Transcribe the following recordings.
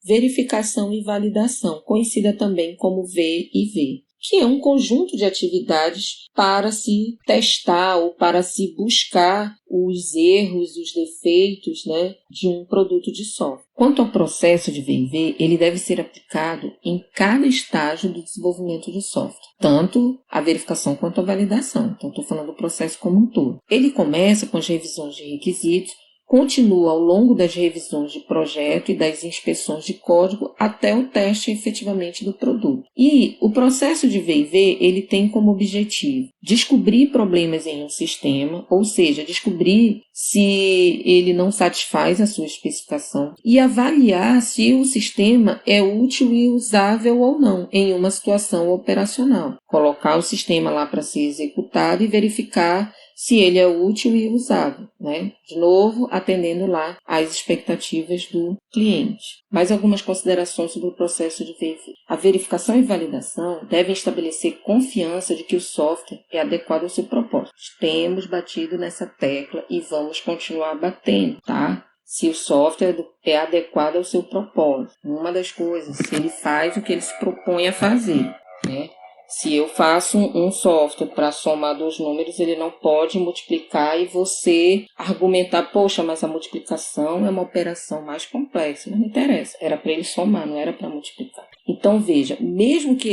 verificação e validação, conhecida também como V&V, que é um conjunto de atividades para se testar ou para se buscar os erros, os defeitos, né, de um produto de software. Quanto ao processo de V&V, ele deve ser aplicado em cada estágio do desenvolvimento de software, tanto a verificação quanto a validação. Então, estou falando do processo como um todo. Ele começa com as revisões de requisitos, continua ao longo das revisões de projeto e das inspeções de código até o teste efetivamente do produto. E o processo de V&V, ele tem como objetivo descobrir problemas em um sistema, ou seja, descobrir se ele não satisfaz a sua especificação e avaliar se o sistema é útil e usável ou não em uma situação operacional. Colocar o sistema lá para ser executado e verificar se ele é útil e usável, né? De novo, atendendo lá às expectativas do cliente. Mais algumas considerações sobre o processo de V&V. A verificação e validação devem estabelecer confiança de que o software é adequado ao seu propósito. Temos batido nessa tecla e vamos continuar batendo, tá? Se o software é adequado ao seu propósito. Uma das coisas, se ele faz o que ele se propõe a fazer, né? Se eu faço um software para somar 2 números, ele não pode multiplicar e você argumentar, poxa, mas a multiplicação é uma operação mais complexa. Não interessa, era para ele somar, não era para multiplicar. Então, veja, mesmo que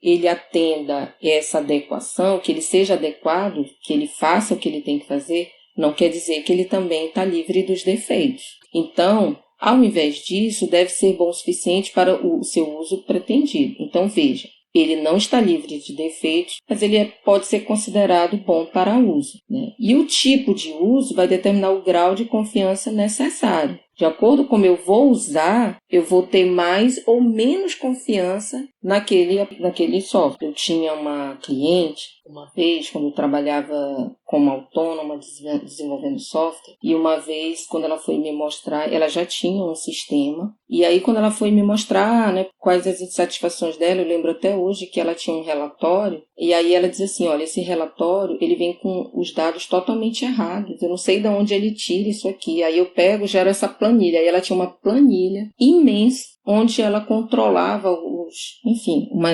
ele atenda essa adequação, que ele seja adequado, que ele faça o que ele tem que fazer, não quer dizer que ele também está livre dos defeitos. Então, ao invés disso, deve ser bom o suficiente para o seu uso pretendido. Então, veja, ele não está livre de defeitos, mas ele pode ser considerado bom para uso, né? E o tipo de uso vai determinar o grau de confiança necessário. De acordo com como eu vou usar, eu vou ter mais ou menos confiança naquele software. Eu tinha uma cliente, uma vez, quando eu trabalhava como autônoma desenvolvendo software, e uma vez, quando ela foi me mostrar, ela já tinha um sistema, e aí quando ela foi me mostrar, né, quais as insatisfações dela, eu lembro até hoje que ela tinha um relatório, e aí ela diz assim, olha, esse relatório, ele vem com os dados totalmente errados, eu não sei de onde ele tira isso aqui, aí eu pego, gero essa planilha, aí ela tinha uma planilha imensa, onde ela controlava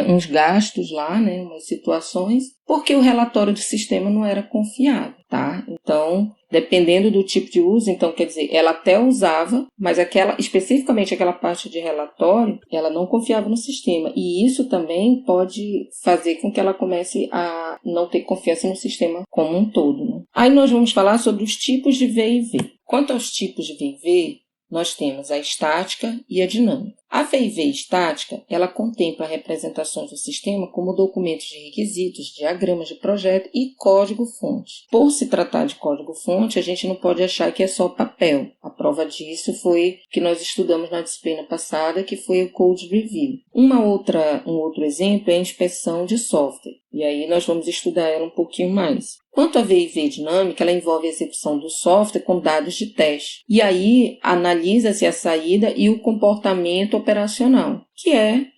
uns gastos lá, né, umas situações, porque o relatório do sistema não era confiável, tá? Então, dependendo do tipo de uso, então, quer dizer, ela até usava, mas especificamente aquela parte de relatório, ela não confiava no sistema. E isso também pode fazer com que ela comece a não ter confiança no sistema como um todo, né? Aí nós vamos falar sobre os tipos de V&V. Quanto aos tipos de V&V, nós temos a estática e a dinâmica. A V&V estática, ela contempla representações do sistema como documentos de requisitos, diagramas de projeto e código-fonte. Por se tratar de código-fonte, a gente não pode achar que é só papel. A prova disso foi que nós estudamos na disciplina passada, que foi o Code Review. Um outro exemplo é a inspeção de software. E aí nós vamos estudar ela um pouquinho mais. Quanto à V&V dinâmica, ela envolve a execução do software com dados de teste. E aí analisa-se a saída e o comportamento operacional,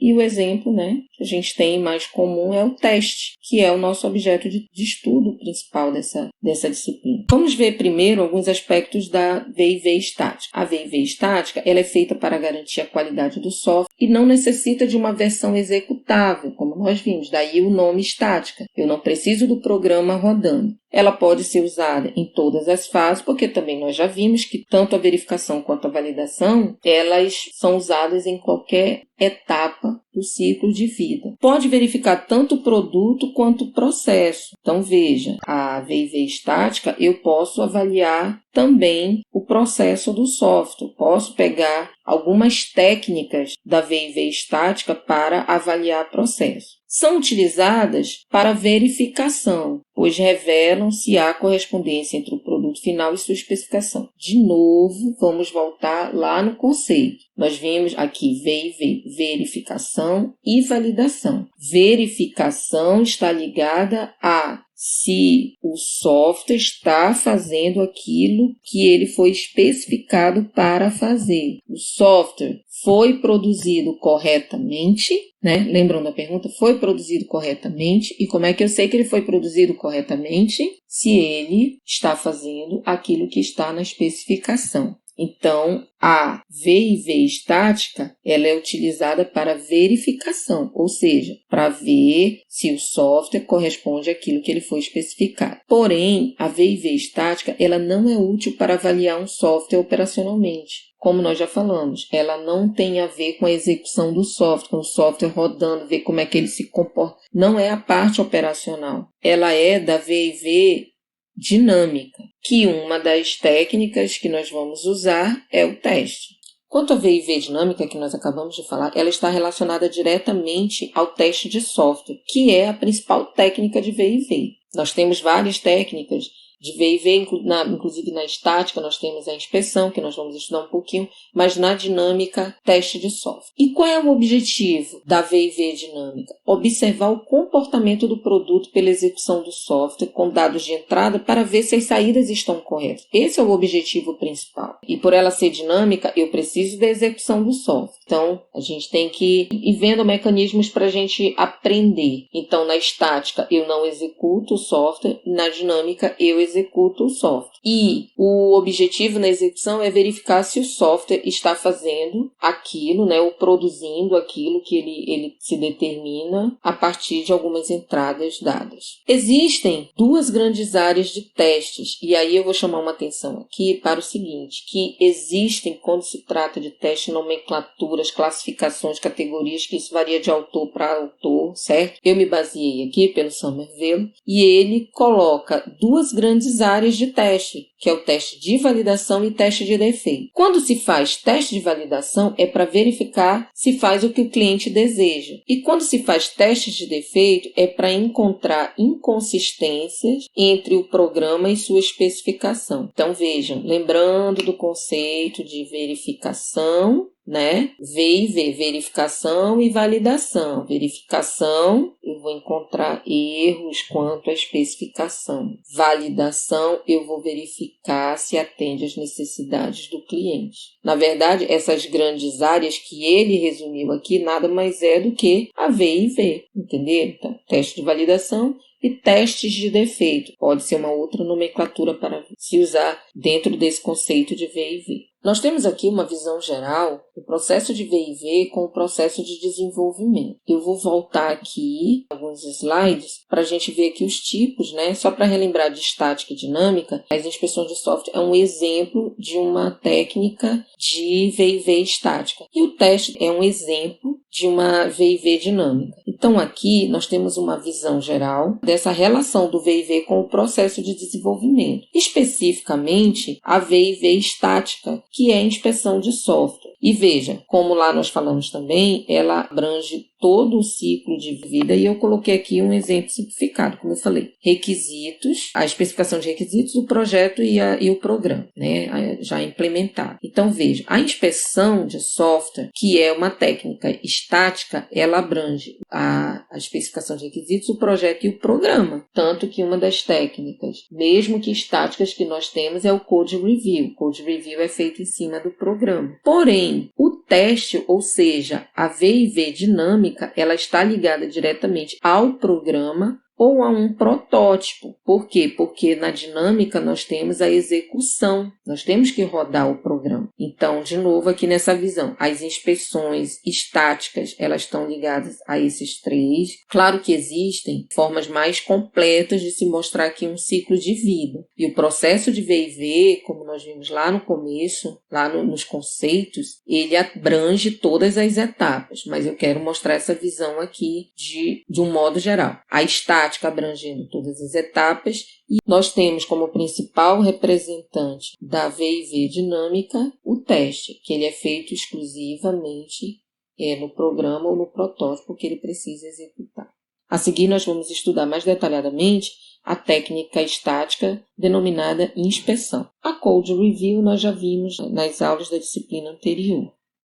e o exemplo, né, que a gente tem mais comum é o teste, que é o nosso objeto de estudo principal dessa disciplina. Vamos ver primeiro alguns aspectos da V&V estática. A V&V estática, ela é feita para garantir a qualidade do software e não necessita de uma versão executável, como nós vimos, daí o nome estática. Eu não preciso do programa rodando. Ela pode ser usada em todas as fases, porque também nós já vimos que tanto a verificação quanto a validação, elas são usadas em qualquer etapa do ciclo de vida. Pode verificar tanto o produto quanto o processo. Então, veja, a V&V estática, eu posso avaliar também o processo do software. Posso pegar algumas técnicas da V&V estática para avaliar processo. São utilizadas para verificação, pois revelam se há correspondência entre o produto final e sua especificação. De novo, vamos voltar lá no conceito. Nós vimos aqui V&V, verificação e validação. Verificação está ligada a se o software está fazendo aquilo que ele foi especificado para fazer. O software foi produzido corretamente, né? Lembram da pergunta? Foi produzido corretamente. E como é que eu sei que ele foi produzido corretamente? Se ele está fazendo aquilo que está na especificação. Então, a V&V estática, ela é utilizada para verificação, ou seja, para ver se o software corresponde àquilo que ele foi especificado. Porém, a V&V estática, ela não é útil para avaliar um software operacionalmente. Como nós já falamos, ela não tem a ver com a execução do software, com o software rodando, ver como é que ele se comporta. Não é a parte operacional. Ela é da V&V dinâmica, que uma das técnicas que nós vamos usar é o teste. Quanto à V&V dinâmica, que nós acabamos de falar, ela está relacionada diretamente ao teste de software, que é a principal técnica de V&V. Nós temos várias técnicas de V&V, inclusive na estática nós temos a inspeção, que nós vamos estudar um pouquinho, mas na dinâmica, teste de software. E qual é o objetivo da V&V dinâmica? Observar o comportamento do produto pela execução do software com dados de entrada para ver se as saídas estão corretas. Esse é o objetivo principal. E por ela ser dinâmica, eu preciso da execução do software. Então, a gente tem que ir vendo mecanismos para a gente aprender. Então, na estática, eu não executo o software, na dinâmica, eu executo o software. E o objetivo na execução é verificar se o software está fazendo aquilo, ou produzindo aquilo que ele se determina a partir de algumas entradas dadas. Existem duas grandes áreas de testes, e aí eu vou chamar uma atenção aqui para o seguinte, que existem, quando se trata de teste, nomenclaturas, classificações, categorias, que isso varia de autor para autor, certo? Eu me baseei aqui pelo Somerville, e ele coloca duas grandes áreas de teste, que é o teste de validação e teste de defeito. Quando se faz teste de validação, é para verificar se faz o que o cliente deseja. E quando se faz testes de defeito, é para encontrar inconsistências entre o programa e sua especificação. Então, vejam, lembrando do conceito de verificação, V&V, verificação e validação. Verificação, eu vou encontrar erros quanto à especificação. Validação, eu vou verificar se atende às necessidades do cliente. Na verdade, essas grandes áreas que ele resumiu aqui, nada mais é do que a V&V, entenderam? Então, teste de validação e testes de defeito. Pode ser uma outra nomenclatura para se usar dentro desse conceito de V&V. Nós temos aqui uma visão geral do processo de V&V com o processo de desenvolvimento. Eu vou voltar aqui alguns slides para a gente ver aqui os tipos, Só para relembrar de estática e dinâmica, as inspeções de software é um exemplo de uma técnica de V&V estática. E o teste é um exemplo de uma V&V dinâmica. Então, aqui nós temos uma visão geral dessa relação do V&V com o processo de desenvolvimento. Especificamente, a V&V estática, que é a inspeção de software. E veja, como lá nós falamos também, ela abrange todo o ciclo de vida e eu coloquei aqui um exemplo simplificado, como eu falei. Requisitos, a especificação de requisitos, o projeto e o programa, já implementado. Então, veja, a inspeção de software, que é uma técnica estática, ela abrange a especificação de requisitos, o projeto e o programa. Tanto que uma das técnicas, mesmo que estáticas que nós temos, é o Code Review. O Code Review é feito em cima do programa. Porém, o teste, ou seja, a V&V dinâmica, ela está ligada diretamente ao programa ou a um protótipo. Por quê? Porque na dinâmica nós temos a execução, nós temos que rodar o programa. Então, de novo, aqui nessa visão, as inspeções estáticas, elas estão ligadas a esses três. Claro que existem formas mais completas de se mostrar aqui um ciclo de vida. E o processo de V&V, como nós vimos lá no começo, nos conceitos, ele abrange todas as etapas, mas eu quero mostrar essa visão aqui de um modo geral. A estática abrangendo todas as etapas e nós temos como principal representante da V&V dinâmica o teste, que ele é feito exclusivamente no programa ou no protótipo que ele precisa executar. A seguir nós vamos estudar mais detalhadamente a técnica estática denominada inspeção. A Code Review nós já vimos nas aulas da disciplina anterior.